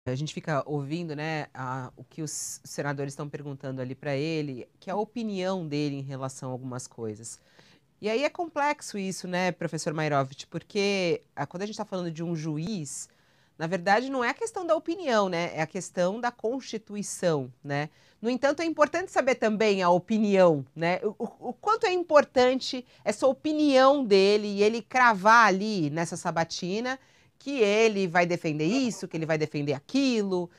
A gente fica ouvindo, né, o que os senadores estão perguntando ali para ele, que é a opinião dele em relação a algumas coisas. E aí é complexo isso, né, professor Mairovitch, porque quando a gente está falando de um juiz, na verdade não é a questão da opinião, né, é a questão da Constituição, né. No entanto, é importante saber também a opinião, né, o quanto é importante essa opinião dele e ele cravar ali nessa sabatina que ele vai defender isso, que ele vai defender aquilo.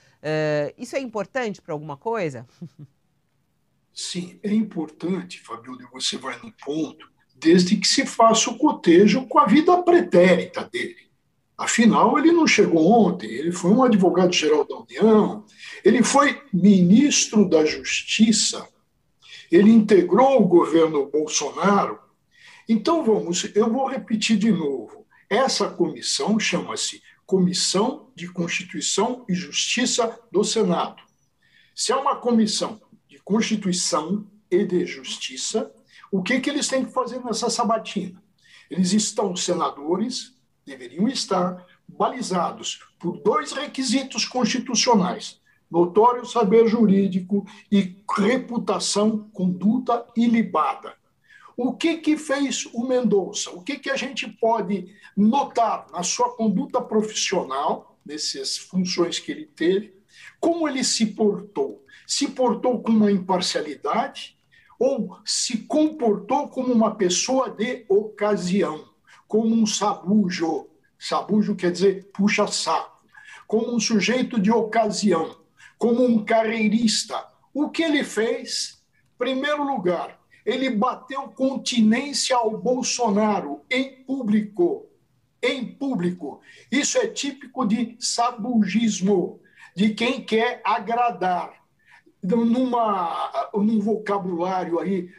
Isso é importante para alguma coisa? Sim, é importante, Fabíola, você vai no ponto, desde que se faça o cotejo com a vida pretérita dele. Afinal, ele não chegou ontem, ele foi um advogado-geral da União, ele foi ministro da Justiça, ele integrou o governo Bolsonaro. Então, eu vou repetir de novo. Essa comissão chama-se Comissão de Constituição e Justiça do Senado. Se é uma comissão de Constituição e de Justiça, o que eles têm que fazer nessa sabatina? Eles estão, senadores, deveriam estar balizados por dois requisitos constitucionais: notório saber jurídico e reputação, conduta ilibada. O que fez o Mendonça? O que a gente pode notar na sua conduta profissional, nessas funções que ele teve, como ele se portou? Se portou com uma imparcialidade ou se comportou como uma pessoa de ocasião, como um sabujo? Sabujo quer dizer puxa-saco. Como um sujeito de ocasião, como um carreirista. O que ele fez? Em primeiro lugar, ele bateu continência ao Bolsonaro em público. Em público. Isso é típico de sabugismo, de quem quer agradar. Num vocabulário aí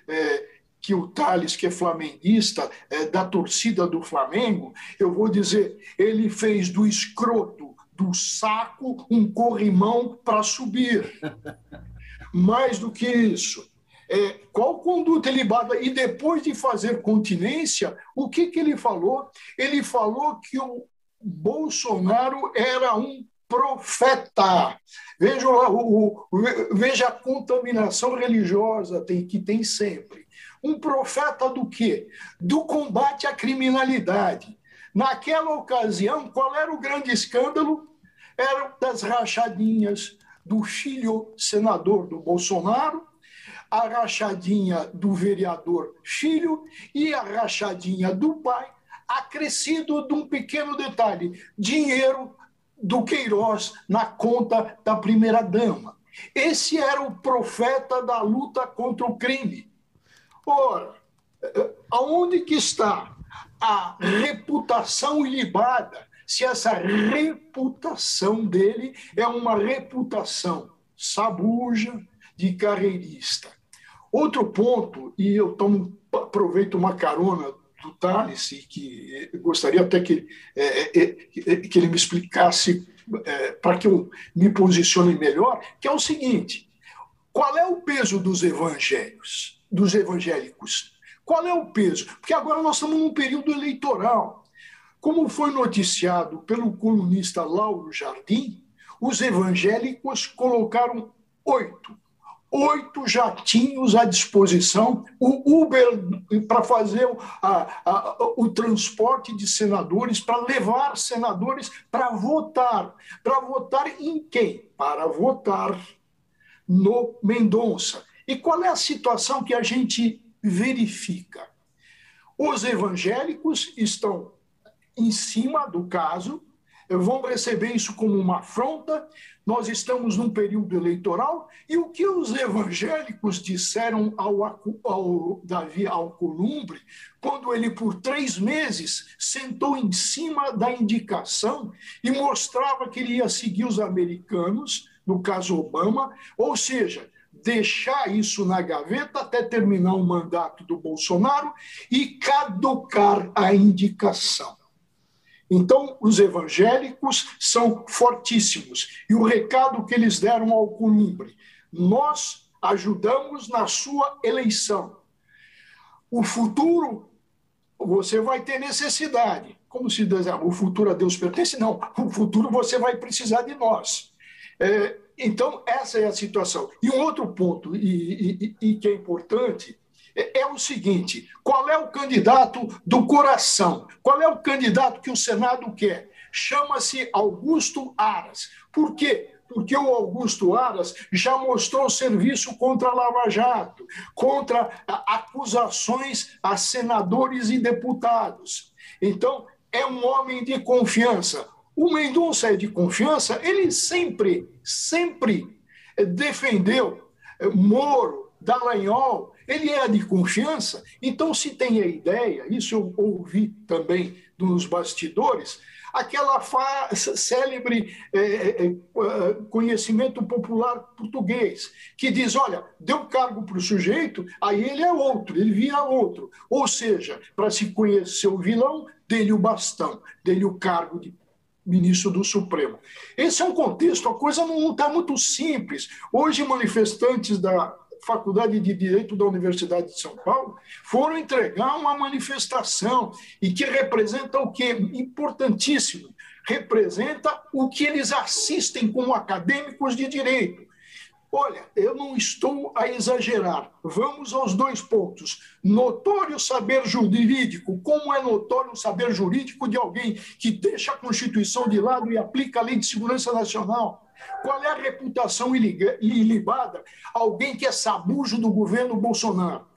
que o Thales, que é flamenguista, da torcida do Flamengo, eu vou dizer, ele fez do escroto, do saco, um corrimão para subir. Mais do que isso, qual conduta ilibada? E depois de fazer continência, o que ele falou? Ele falou que o Bolsonaro era um profeta. Veja, veja a contaminação religiosa que tem sempre. Um profeta do quê? Do combate à criminalidade. Naquela ocasião, qual era o grande escândalo? Eram das rachadinhas do filho senador do Bolsonaro, a rachadinha do vereador filho e a rachadinha do pai, acrescido de um pequeno detalhe: dinheiro do Queiroz na conta da primeira-dama. Esse era o profeta da luta contra o crime. Ora, aonde que está a reputação ilibada, se essa reputação dele é uma reputação sabuja de carreirista? Outro ponto, e eu aproveito uma carona do Thales, que gostaria até que ele me explicasse para que eu me posicione melhor, que é o seguinte: qual é o peso dos evangelhos, dos evangélicos? Qual é o peso? Porque agora nós estamos num período eleitoral. Como foi noticiado pelo colunista Lauro Jardim, os evangélicos colocaram oito jatinhos à disposição, o Uber para fazer o transporte de senadores, para levar senadores para votar. Para votar em quem? Para votar no Mendonça. E qual é a situação que a gente verifica? Os evangélicos estão em cima do caso, vão receber isso como uma afronta. Nós estamos num período eleitoral e o que os evangélicos disseram ao Davi Alcolumbre, quando ele, por 3 meses, sentou em cima da indicação e mostrava que ele ia seguir os americanos, no caso Obama, ou seja, deixar isso na gaveta até terminar o mandato do Bolsonaro e caducar a indicação. Então, os evangélicos são fortíssimos. E o recado que eles deram ao Alcolumbre: nós ajudamos na sua eleição. O futuro, você vai ter necessidade. Como se diz, o futuro a Deus pertence? Não, o futuro você vai precisar de nós. Então, essa é a situação. E um outro ponto, e que é importante, é o seguinte: qual é o candidato do coração? Qual é o candidato que o Senado quer? Chama-se Augusto Aras. Por quê? Porque o Augusto Aras já mostrou serviço contra a Lava Jato, contra acusações a senadores e deputados. Então, é um homem de confiança. O Mendonça é de confiança, ele sempre defendeu Moro, Dallagnol, ele é de confiança. Então, se tem a ideia, isso eu ouvi também dos bastidores, aquela célebre conhecimento popular português, que diz, olha, deu cargo para o sujeito, aí ele é outro, ele vira outro. Ou seja, para se conhecer o vilão, dê-lhe o bastão, dê-lhe o cargo de ministro do Supremo. Esse é um contexto, a coisa não está muito simples. Hoje, manifestantes da Faculdade de Direito da Universidade de São Paulo foram entregar uma manifestação e que representa o quê? Importantíssimo. Representa o que eles assistem como acadêmicos de direito. Olha, eu não estou a exagerar. Vamos aos 2 pontos. Notório saber jurídico. Como é notório o saber jurídico de alguém que deixa a Constituição de lado e aplica a Lei de Segurança Nacional? Qual é a reputação ilibada? Alguém que é sabujo do governo Bolsonaro.